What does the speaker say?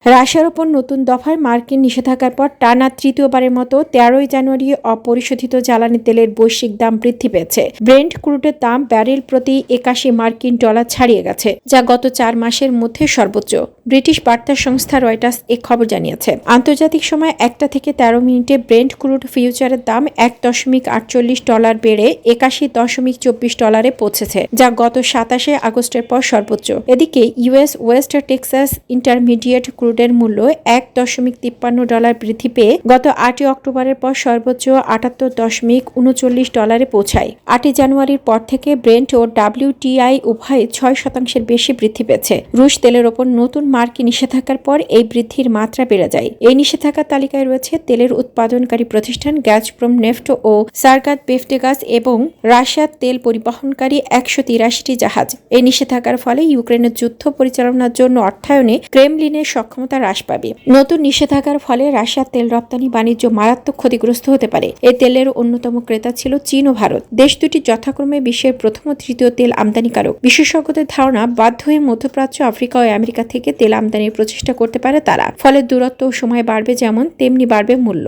রাশিয়ার ওপর নতুন দফায় মার্কিন নিষেধাজ্ঞার পর টানা তৃতীয়বারের মতো 13 জানুয়ারি অপরিশোধিত জ্বালানি তেলের বৈশ্বিক দাম বৃদ্ধি পেয়েছে। ব্রেন্ট ক্রুডের দাম ব্যারেল প্রতি 81 মার্কিন ডলার ছাড়িয়ে গেছে, যা গত 4 মাসের মধ্যে সর্বোচ্চ। ব্রিটিশ বার্তা সংস্থা রয়টার্স এ খবর জানিয়েছে। আন্তর্জাতিক সময় 1টা থেকে 13 মিনিটে ব্রেন্ট ক্রুড ফিউচারের দাম $1.48 বেড়ে 81.24 ডলারে পৌঁছেছে, যা গত 27 আগস্টের পর সর্বোচ্চ। এদিকে ইউএস ওয়েস্ট টেক্সাস ইন্টারমিডিয়েট ক্রুডের মূল্য $1.53 বৃদ্ধি পেয়ে গত 8 অক্টোবরের পর সর্বোচ্চ $78.39 পৌঁছায়। 8 জানুয়ারির পর থেকে ব্রেন্ট ও WTI উভয় 6% বেশি বৃদ্ধি পেয়েছে। রুশ তেলের ওপর নতুন মার্কিন নিষেধাজ্ঞার পর এই বৃদ্ধির মাত্রা বেড়ে যায়। এই নিষেধাজ্ঞার তালিকায় রয়েছে তেলের উৎপাদনকারী প্রতিষ্ঠান গাজপ্রম নেফট ও সার্গাতনেফটেগাজ এবং রাশিয়ার তেল পরিবহনকারী 183টি জাহাজ। এই নিষেধাজ্ঞার ফলে ইউক্রেনের যুদ্ধ পরিচালনার জন্য অর্থায়নে ক্রেমলিনের সক্ষমতা হ্রাস পাবে। নতুন নিষেধাজ্ঞার ফলে রাশিয়ার তেল রপ্তানি বাণিজ্য মারাত্মক ক্ষতিগ্রস্ত হতে পারে। এই তেলের অন্যতম ক্রেতা ছিল চীন ও ভারত। দেশ দুটি যথাক্রমে বিশ্বের প্রথম ও তৃতীয় তেল আমদানিকারক। বিশেষজ্ঞদের ধারণা, বাধ্য হয়ে মধ্যপ্রাচ্য, আফ্রিকা ও আমেরিকা থেকে তেল আমদানির প্রচেষ্টা করতে পারে তারা। ফলে দূরত্ব ও সময় বাড়বে, যেমন তেমনি বাড়বে মূল্য।